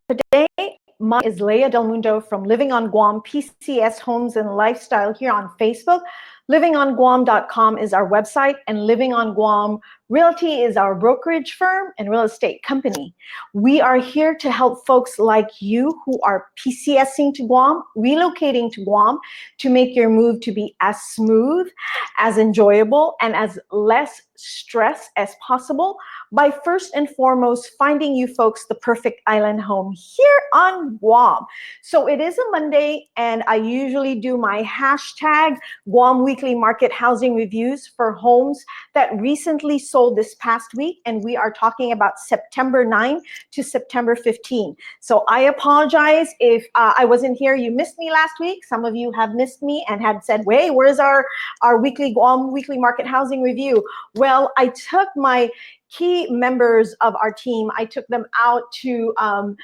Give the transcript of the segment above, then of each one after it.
Today, my name is Leah Del Mundo from Living on Guam, PCS Homes and Lifestyle here on Facebook. LivingOnGuam.com is our website, and Living on Guam Realty is our brokerage firm and real estate company. We are here to help folks like you who are PCSing to Guam, relocating to Guam, to make your move to be as smooth, as enjoyable, and as less stress as possible by first and foremost finding you folks the perfect island home here on Guam. So it is a Monday, and I usually do my hashtag Guam Weekly Market Housing Reviews for homes that recently sold this past week, and we are talking about September 9 to September 15. So I apologize if I wasn't here. You missed me last week. Some of you have missed me and had said, "Hey, where's our weekly Guam Weekly Market Housing Review?" Well, I took my key members of our team, I took them out to on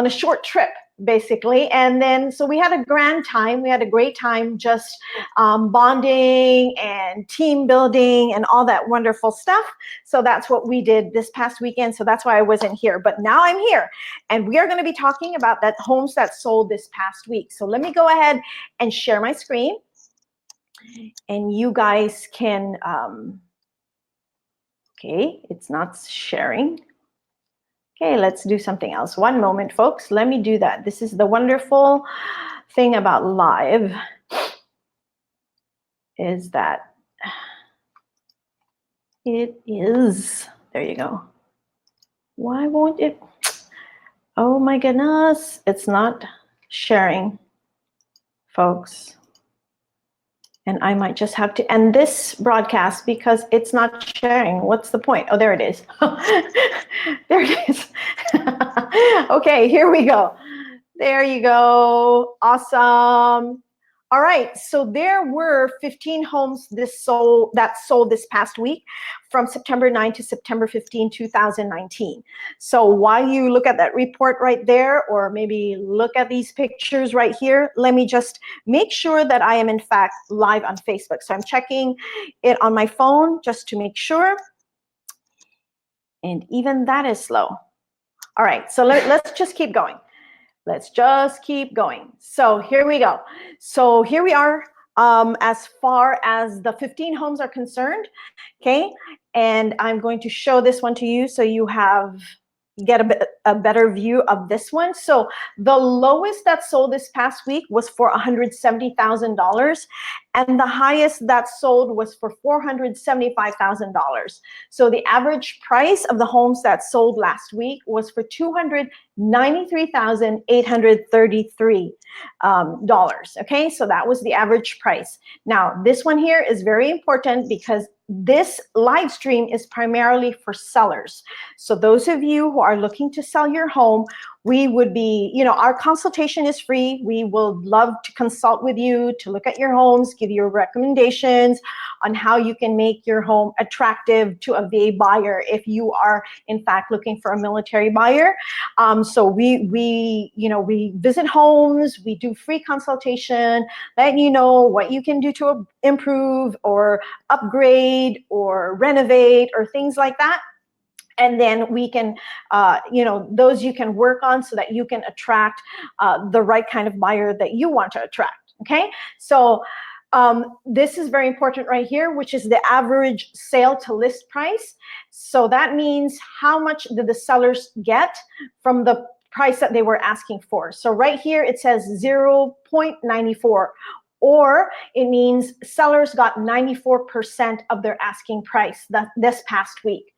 a short trip, basically. And then, so we had a grand time. We had a great time just bonding and team building and all that wonderful stuff. So that's what we did this past weekend. So that's why I wasn't here. But now I'm here. And we are going to be talking about that homes that sold this past week. So let me go ahead and share my screen. And you guys can, okay, it's not sharing. Okay, let's do something else. One moment, folks. Let me do that. This is the wonderful thing about live, is that it is, there you go. Why won't it? Oh my goodness, it's not sharing, folks. And I might just have to end this broadcast because it's not sharing. What's the point? Oh, there it is. There it is. Okay, here we go. There you go. Awesome. All right, so there were 15 homes that sold this past week from September 9 to September 15, 2019. So while you look at that report right there, or maybe look at these pictures right here, let me just make sure that I am in fact live on Facebook. So I'm checking it on my phone just to make sure. And even that is slow. All right, so let's just keep going. Let's just keep going. So here we go. So here we are as far as the 15 homes are concerned, okay? And I'm going to show this one to you so you get a better view of this one. So the lowest that sold this past week was for $170,000, and the highest that sold was for $475,000. So the average price of the homes that sold last week was for $293,833. Okay, so that was the average price. Now, this one here is very important because this live stream is primarily for sellers. So those of you who are looking to sell your home, we would be, our consultation is free. We will love to consult with you, to look at your homes, give you recommendations on how you can make your home attractive to a VA buyer if you are in fact looking for a military buyer. So we visit homes, we do free consultation, letting you know what you can do to improve or upgrade or renovate or things like that. And then we can, those you can work on so that you can attract the right kind of buyer that you want to attract, okay? So this is very important right here, which is the average sale to list price. So that means how much did the sellers get from the price that they were asking for. So right here it says 0.94. Or it means sellers got 94% of their asking price this past week.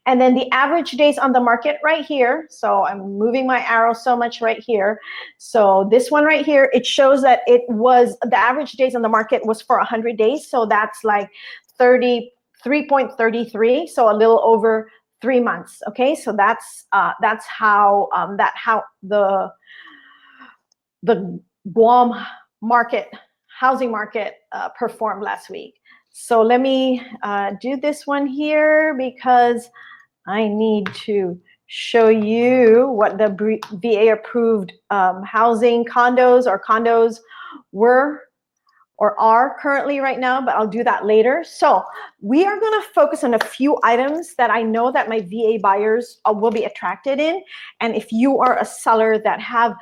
And then the average days on the market right here, so I'm moving my arrow so much right here. So this one right here, it shows that the average days on the market was for 100 days. So that's like 33.33, so a little over 3 months. Okay, so that's how the Guam housing market performed last week. So let me do this one here because I need to show you what the VA approved housing condos were, or are currently right now, but I'll do that later. So we are going to focus on a few items that I know that my VA buyers will be attracted in. And if you are a seller that have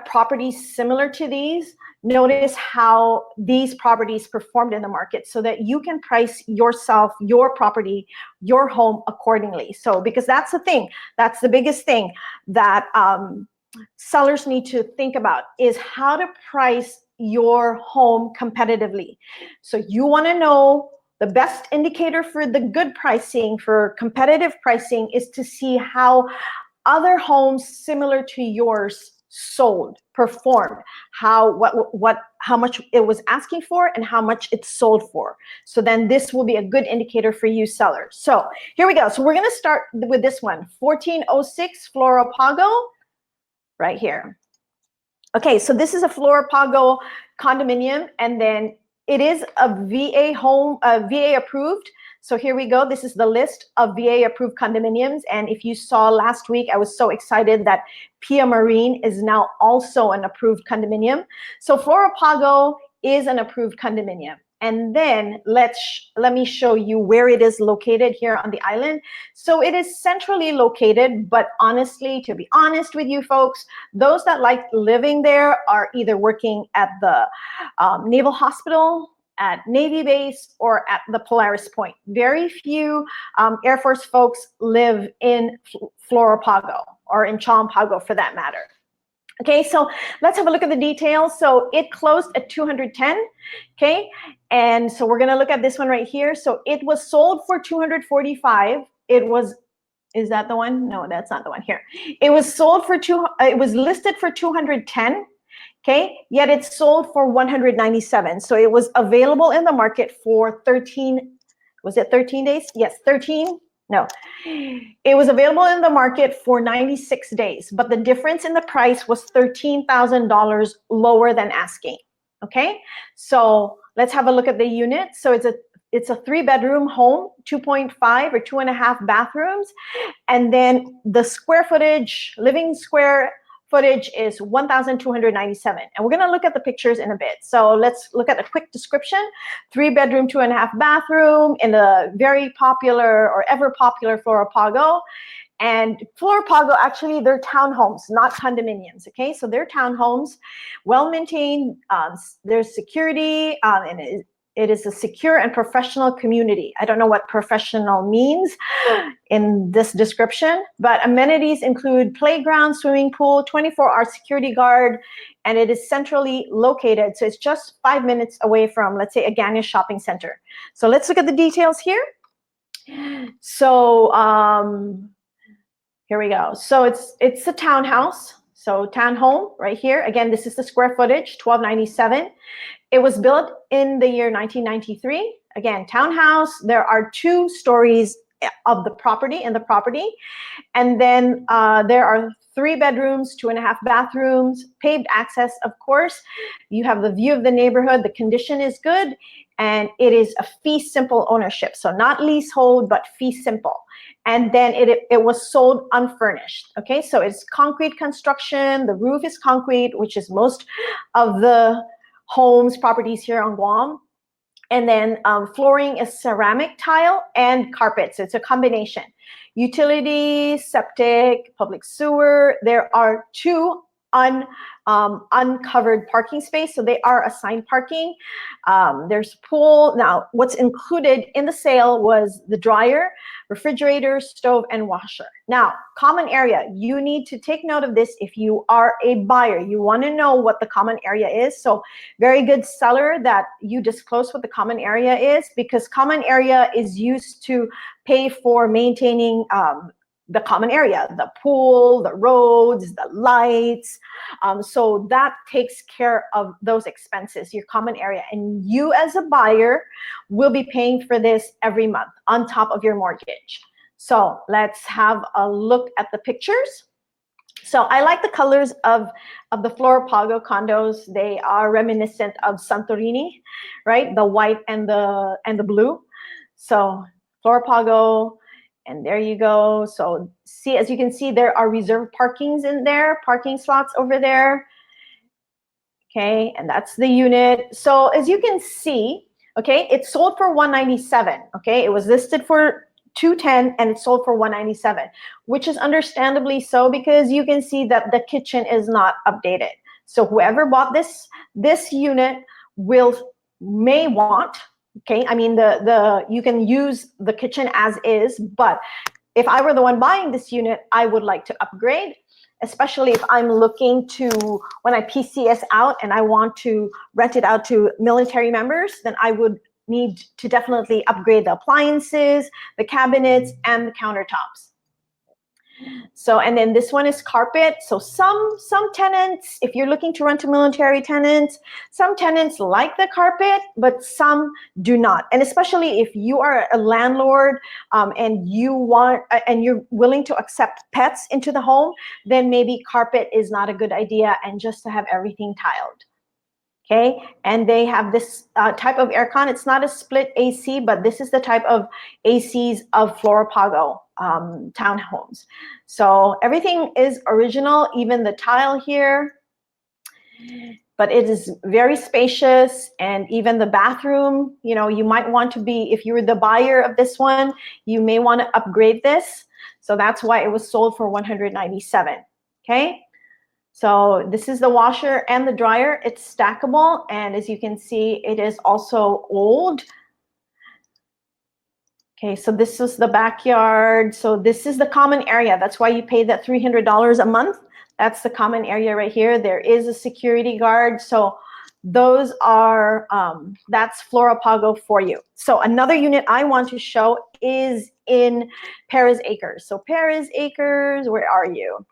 properties similar to these, notice how these properties performed in the market so that you can price yourself, your property, your home accordingly. So because that's the thing, that's the biggest thing that sellers need to think about is how to price your home competitively. So you want to know the best indicator for the good pricing, for competitive pricing, is to see how other homes similar to yours sold, performed, how much it was asking for and how much it sold for. So then this will be a good indicator for you sellers. So here we go. So we're going to start with this one, 1406 Flora Pago, right here. Okay, so this is a Flora Pago condominium, and then it is a VA home, VA approved. So here we go. This is the list of VA approved condominiums. And if you saw last week, I was so excited that Pia Marine is now also an approved condominium. So Flora Pago is an approved condominium. And then let me show you where it is located here on the island. So it is centrally located, but honestly, to be honest with you folks, those that like living there are either working at the Naval Hospital, at Navy base, or at the Polaris Point. Very few Air Force folks live in Flora Pago or in Chom Pago for that matter. Okay, so let's have a look at the details. So it closed at 210, okay? And so we're gonna look at this one right here. So it was sold for 245. Is that the one? No, that's not the one here. It was sold for it was listed for 210, okay? Yet it's sold for 197. So it was available in the market for 13, was it 13 days? Yes, 13. No, it was available in the market for 96 days, but the difference in the price was $13,000 lower than asking, okay? So let's have a look at the unit. So it's a 3-bedroom home, 2.5 or 2.5 bathrooms, and then the square footage, living square footage is 1,297. And we're gonna look at the pictures in a bit. So let's look at a quick description. 3-bedroom, 2.5 bathroom in a very popular or ever popular Flora Pago. And Flora Pago, actually, they're townhomes, not condominiums, okay? So they're townhomes, well-maintained, there's security, and it is a secure and professional community. I don't know what professional means in this description, but amenities include playground, swimming pool, 24-hour security guard, and it is centrally located. So it's just 5 minutes away from, let's say, a Agana shopping center. So let's look at the details here. So here we go. So it's a townhouse. So townhome right here. Again, this is the square footage, 1,297. It was built in the year 1993. Again, townhouse. There are 2 stories of the property in the property. And then there are 3 bedrooms, 2.5 bathrooms, paved access, of course. You have the view of the neighborhood. The condition is good. And it is a fee simple ownership. So not leasehold, but fee simple. And then it was sold unfurnished. Okay, so it's concrete construction. The roof is concrete, which is most of the homes, properties here on Guam. And then flooring is ceramic tile and carpet. So it's a combination. Utilities, septic, public sewer. There are 2 uncovered parking space, so they are assigned parking. There's a pool. Now, what's included in the sale was the dryer, refrigerator, stove, and washer. Now, common area, you need to take note of this if you are a buyer. You want to know what the common area is. So very good seller that you disclose what the common area is, because common area is used to pay for maintaining the common area, the pool, the roads, the lights. So that takes care of those expenses, your common area. And you as a buyer will be paying for this every month on top of your mortgage. So let's have a look at the pictures. So I like the colors of the Flora Pago condos. They are reminiscent of Santorini, right? The white and the blue. So Flora Pago. And there you go. So see, as you can see, there are reserved parkings in there, parking slots over there. Okay, and that's the unit. So as you can see, okay, it sold for $197. Okay, it was listed for $210 and it sold for $197, which is understandably so because you can see that the kitchen is not updated. So whoever bought this unit may want, okay, I mean you can use the kitchen as is, but if I were the one buying this unit, I would like to upgrade, especially if I'm looking to, when I PCS out and I want to rent it out to military members, then I would need to definitely upgrade the appliances, the cabinets, and the countertops. So, and then this one is carpet. So some tenants, if you're looking to rent to military tenants, some tenants like the carpet, but some do not. And especially if you are a landlord and you're willing to accept pets into the home, then maybe carpet is not a good idea, and just to have everything tiled. Okay, and they have this type of aircon. It's not a split AC, but this is the type of ACs of Floripago townhomes. So everything is original, even the tile here, but it is very spacious. And even the bathroom, you know, you might want to be, if you're the buyer of this one, you may want to upgrade this. So that's why it was sold for $197. Okay. So this is the washer and the dryer. It's stackable, and as you can see, it is also old. Okay, so this is the backyard. So this is the common area. That's why you pay that $300 a month. That's the common area right here. There is a security guard. So those are, that's Floripago for you. So another unit I want to show is in Perez Acres. So Perez Acres, where are you?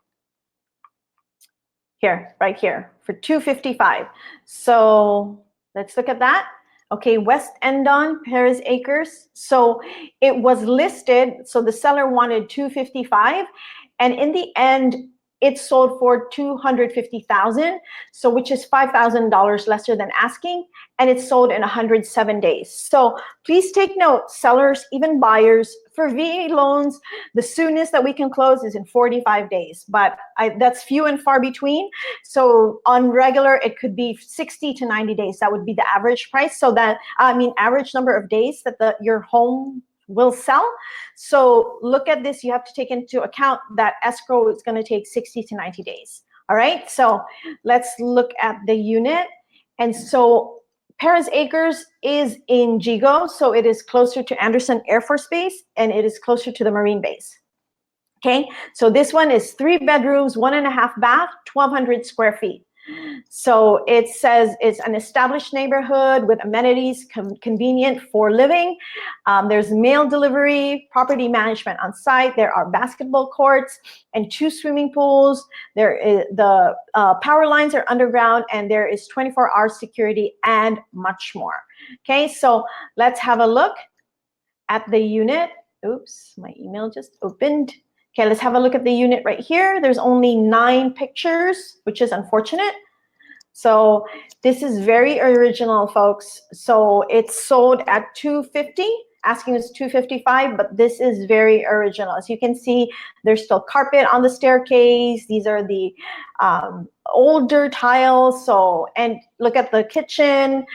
Here, right here, for $255. So let's look at that. Okay, West Endon, Perez Acres. So it was listed, so the seller wanted $255, and in the end, it sold for $250,000, so which is $5,000 lesser than asking, and it sold in 107 days. So please take note, sellers, even buyers, for VA loans, the soonest that we can close is in 45 days, but that's few and far between. So on regular, it could be 60 to 90 days. That would be the average price. So that, average number of days that your home will sell. So look at this. You have to take into account that escrow is going to take 60 to 90 days. All right. So let's look at the unit. And so Perez Acres is in Jigo, so it is closer to Anderson Air Force Base, and it is closer to the Marine Base. Okay, so this one is 3 bedrooms, 1.5 bath, 1,200 square feet. So it says it's an established neighborhood with amenities convenient for living. There's mail delivery, property management on site. There are basketball courts and 2 swimming pools. There is the power lines are underground, and there is 24-hour security and much more. Okay, so let's have a look at the unit. Oops, my email just opened. Okay, let's have a look at the unit right here. There's only 9 pictures, which is unfortunate. So this is very original, folks. So it's sold at $250. Asking is $255, but this is very original. As you can see, there's still carpet on the staircase. These are the older tiles. So, and look at the kitchen,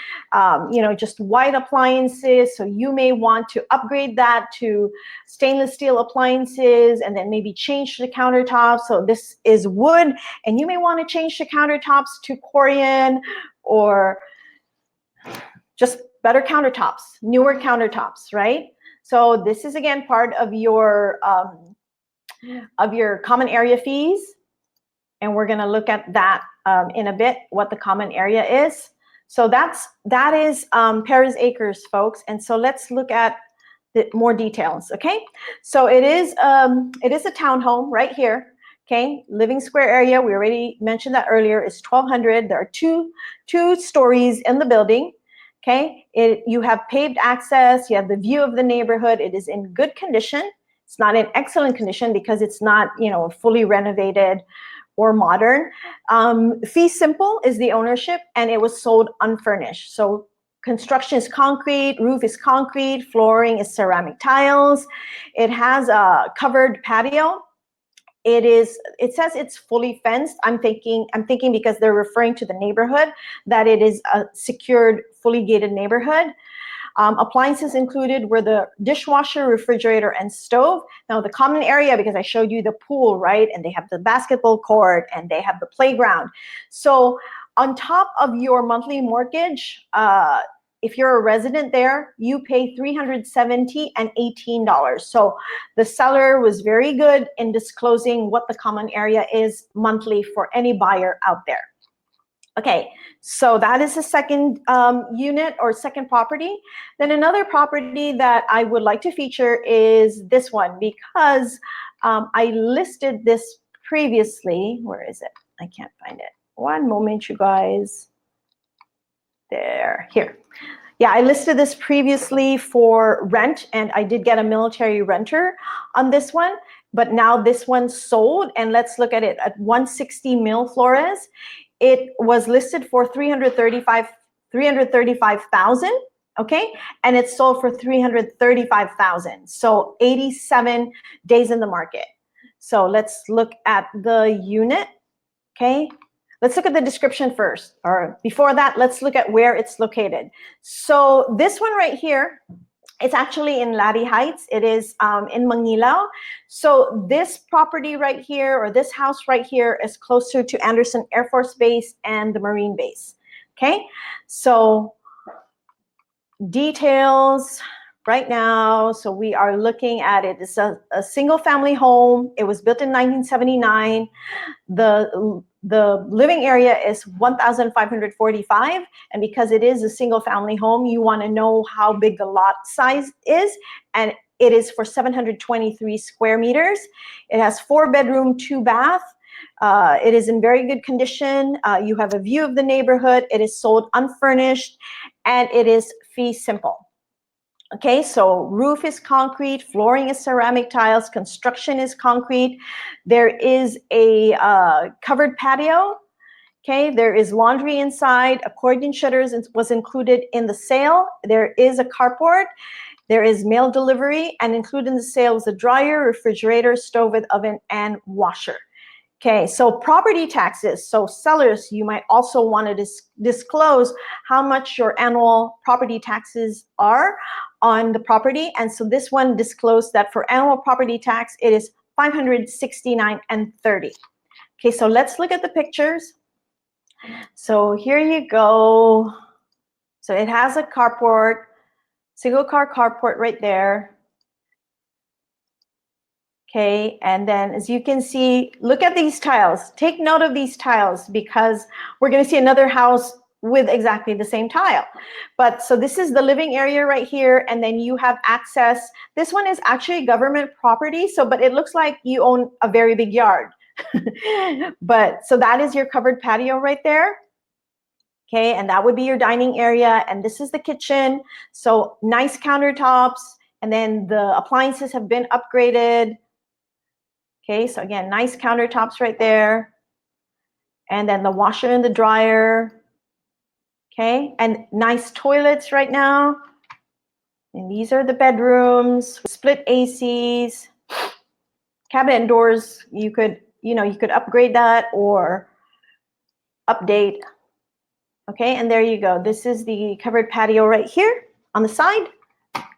just white appliances. So you may want to upgrade that to stainless steel appliances and then maybe change the countertops. So this is wood, and you may want to change the countertops to Korean or just better countertops, newer countertops, right? So this is again part of your common area fees, and we're going to look at that in a bit, what the common area is. So that is Perez Acres, folks. And so let's look at the more details. Okay, so it is a townhome right here. Okay, living square area, we already mentioned that earlier, is 1,200. There are two stories in the building. Okay, you have paved access, you have the view of the neighborhood. It is in good condition. It's not in excellent condition because it's not, fully renovated or modern. Fee simple is the ownership, and it was sold unfurnished. So construction is concrete, roof is concrete, flooring is ceramic tiles. It has a covered patio, It says it's fully fenced. I'm thinking because they're referring to the neighborhood, that it is a secured, fully gated neighborhood. Appliances included were the dishwasher, refrigerator, and stove. Now the common area, because I showed you the pool, right? And they have the basketball court and they have the playground. So on top of your monthly mortgage, if you're a resident there, you pay $370 and $18. So the seller was very good in disclosing what the common area is monthly for any buyer out there. Okay, so that is the second unit or second property. Then another property that I would like to feature is this one, because I listed this previously. Where is it? I can't find it. One moment, you guys. There, here. Yeah, I listed this previously for rent, and I did get a military renter on this one, but now this one sold, and let's look at it at 160 Mil Flores. It was listed for $335,000, okay? And it sold for $335,000. So 87 days in the market. So let's look at the unit, okay? Let's look at the description first, or before that, let's look at where it's located. So this one right here, it's actually in Lari Heights. It is in Manilao. So this property right here, or this house right here, is closer to Anderson Air Force Base and the Marine Base, okay? So details right now, so we are looking at it. It's a single family home. It was built in 1979. The living area is 1,545, and because it is a single family home, you want to know how big the lot size is, and it is for 723 square meters. It has 4-bedroom, 2-bath. It is in very good condition. You have a view of the neighborhood. It is sold unfurnished, and it is fee simple. Okay, so roof is concrete, flooring is ceramic tiles, construction is concrete. There is a covered patio. Okay, there is laundry inside. Accordion shutters was included in the sale. There is a carport. There is mail delivery, and included in the sale is a dryer, refrigerator, stove with oven, and washer. Okay, so property taxes. So sellers, you might also want to disclose how much your annual property taxes are on the property. And so this one disclosed that for annual property tax, it is $569.30. Okay, so let's look at the pictures. So here you go. So it has a carport, single car carport right there. Okay, and then as you can see, look at these tiles. Take note of these tiles because we're going to see another house with exactly the same tile. But so this is the living area right here, and then you have access. This one is actually government property, so but it looks like you own a very big yard. But so that is your covered patio right there. Okay, and that would be your dining area, and this is the kitchen. So nice countertops, and then the appliances have been upgraded. Okay, so again, nice countertops right there. And then the washer and the dryer. Okay, and nice toilets right now. And these are the bedrooms, split ACs, cabinet doors. You could upgrade that or update. Okay, and there you go. This is the covered patio right here on the side.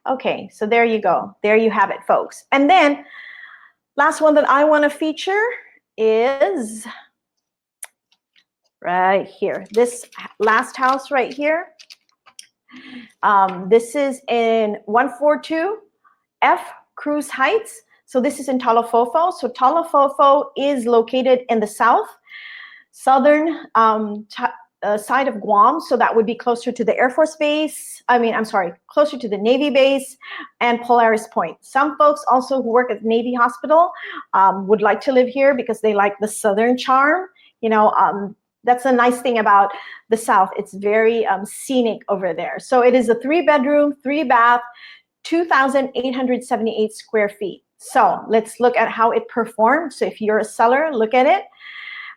Okay, so there you go. There you have it, folks. And then last one that I want to feature is right here. This last house right here. This is in 142 F Cruz Heights. So this is in Talofofo. So Talofofo is located in the southern side of Guam. So that would be closer to the Air Force Base. Closer to the Navy base and Polaris Point. Some folks also who work at Navy Hospital would like to live here because they like the southern charm. That's a nice thing about the South. It's very scenic over there. So it is a 3-bedroom, 3-bath, 2,878 square feet. So let's look at how it performed. So if you're a seller, look at it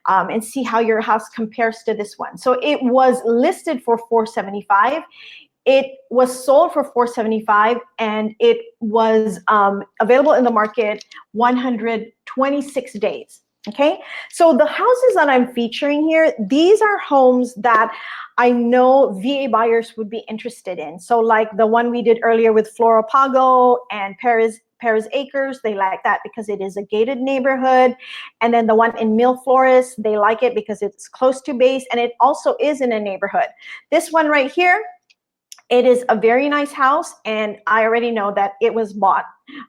and see how your house compares to this one. So it was listed for $475. It was sold for $475, and it was available in the market $120,000. 26 days. Okay, so the houses that I'm featuring here, these are homes that I know VA buyers would be interested in. So like the one we did earlier with Flora Pago and Paris Acres, they like that because it is a gated neighborhood. And then the one in Mill Flores, they like it because it's close to base and it also is in a neighborhood. This one right here, it is a very nice house, and I already know that it was bought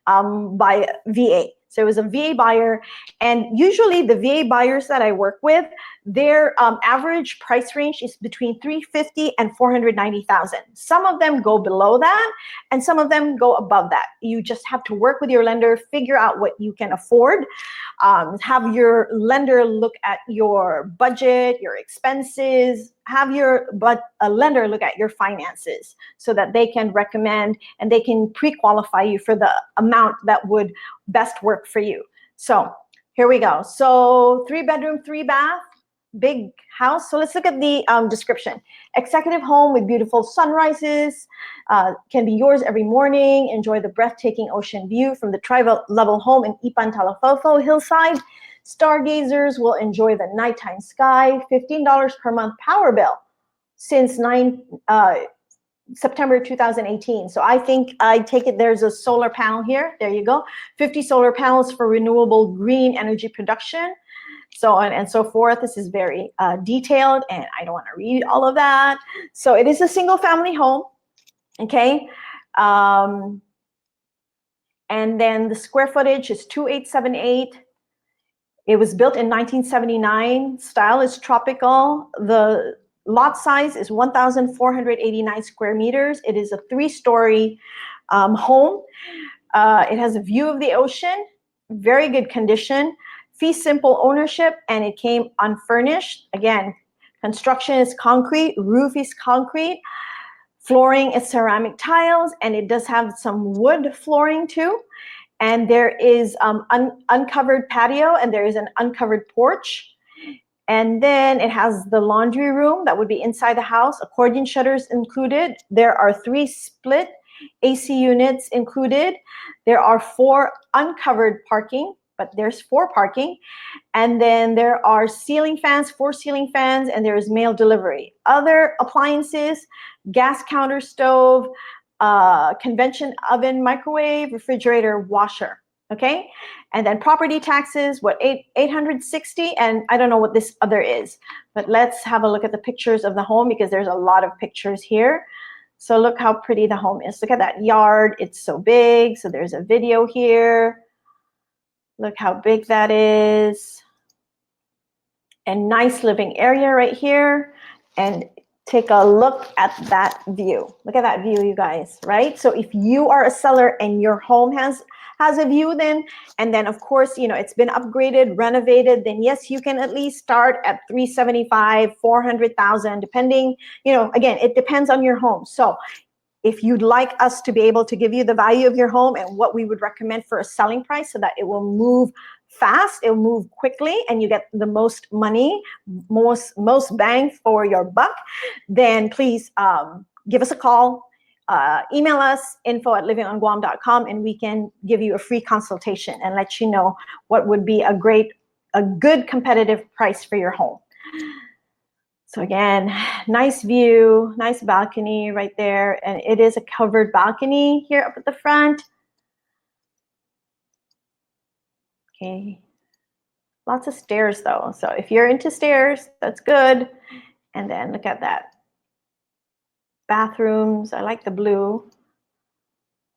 by VA. So it was a VA buyer, and usually the VA buyers that I work with, their average price range is between 350 and 490,000. Some of them go below that, and some of them go above that. You just have to work with your lender, figure out what you can afford, have your lender look at your budget, your expenses, have a lender look at your finances so that they can recommend and they can pre-qualify you for the amount that would best work for you. So here we go. So 3-bedroom, 3-bath, big house. So let's look at the description. Executive home with beautiful sunrises, can be yours every morning. Enjoy the breathtaking ocean view from the tri-level home in Ipan Talafofo hillside. Stargazers will enjoy the nighttime sky. $15 per month power bill since September 2018. So I think I take it there's a solar panel here. There you go. 50 solar panels for renewable green energy production. So on and so forth. This is very detailed, and I don't want to read all of that. So it is a single family home, okay? And then the square footage is 2878. It was built in 1979. Style is tropical. The lot size is 1,489 square meters. It is a 3-story home. It has a view of the ocean, very good condition. Fee simple ownership, and it came unfurnished. Again, construction is concrete, roof is concrete, flooring is ceramic tiles, and it does have some wood flooring too. And there is uncovered patio, and there is an uncovered porch. And then it has the laundry room that would be inside the house, accordion shutters included. There are 3 split AC units included. There are 4 uncovered parking, but there's 4 parking. And then there are ceiling fans, 4 ceiling fans, and there is mail delivery. Other appliances, gas counter stove, convention oven, microwave, refrigerator, washer. Okay, and then property taxes, what, 860, and I don't know what this other is, but let's have a look at the pictures of the home because there's a lot of pictures here. So look how pretty the home is. Look at that yard, it's so big. So there's a video here. Look how big that is. And nice living area right here. And take a look at that view. Look at that view, you guys, right? So if you are a seller and your home has a view then, and then of course, you know, it's been upgraded, renovated, then yes, you can at least start at 375, 400,000, depending, you know, again, it depends on your home. So if you'd like us to be able to give you the value of your home and what we would recommend for a selling price so that it will move fast, it'll move quickly, and you get the most money, most bang for your buck, then please give us a call, email us, info@livingonguam.com, and we can give you a free consultation and let you know what would be a good competitive price for your home. So again, nice view, nice balcony right there, and it is a covered balcony here up at the front. Okay, lots of stairs though. So if you're into stairs, that's good. And then look at that. Bathrooms, I like the blue.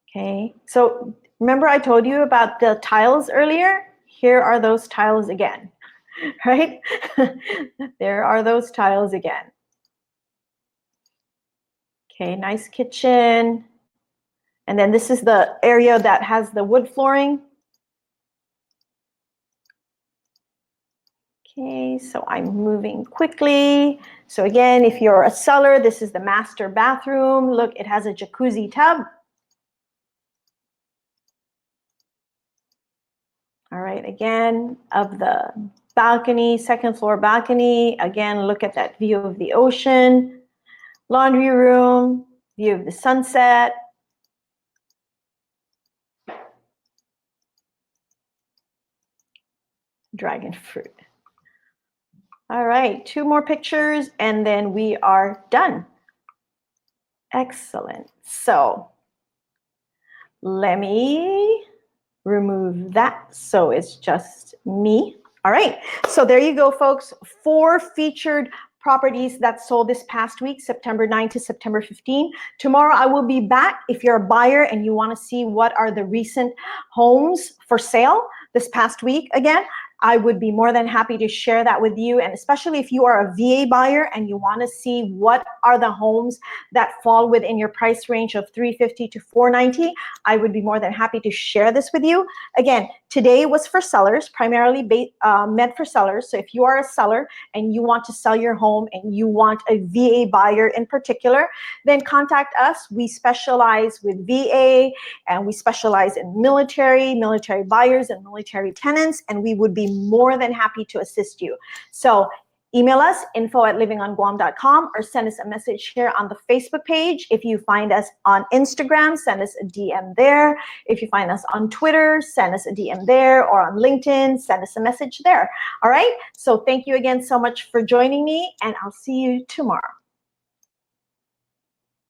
Okay, so remember I told you about the tiles earlier? Here are those tiles again, right? There are those tiles again. Okay, nice kitchen. And then this is the area that has the wood flooring. Okay, so I'm moving quickly. So again, if you're a seller, this is the master bathroom. Look, it has a jacuzzi tub. All right, again, of the balcony, 2nd floor balcony. Again, look at that view of the ocean. Laundry room, view of the sunset. Dragon fruit. All right, 2 more pictures and then we are done. Excellent. So let me remove that so it's just me. All right, so there you go, folks. 4 featured properties that sold this past week, September 9 to September 15. Tomorrow I will be back. If you're a buyer and you want to see what are the recent homes for sale this past week, again, I would be more than happy to share that with you. And especially if you are a VA buyer and you want to see what are the homes that fall within your price range of $350 to $490, I would be more than happy to share this with you. Again, today was for sellers, primarily meant for sellers. So if you are a seller and you want to sell your home and you want a VA buyer in particular, then contact us. We specialize with VA and we specialize in military buyers and military tenants, and we would be more than happy to assist you. So email us, info@livingonguam.com, or send us a message here on the Facebook page. If you find us on Instagram, send us a DM there. If you find us on Twitter, send us a DM there, or on LinkedIn, send us a message there. All right? So thank you again so much for joining me, and I'll see you tomorrow.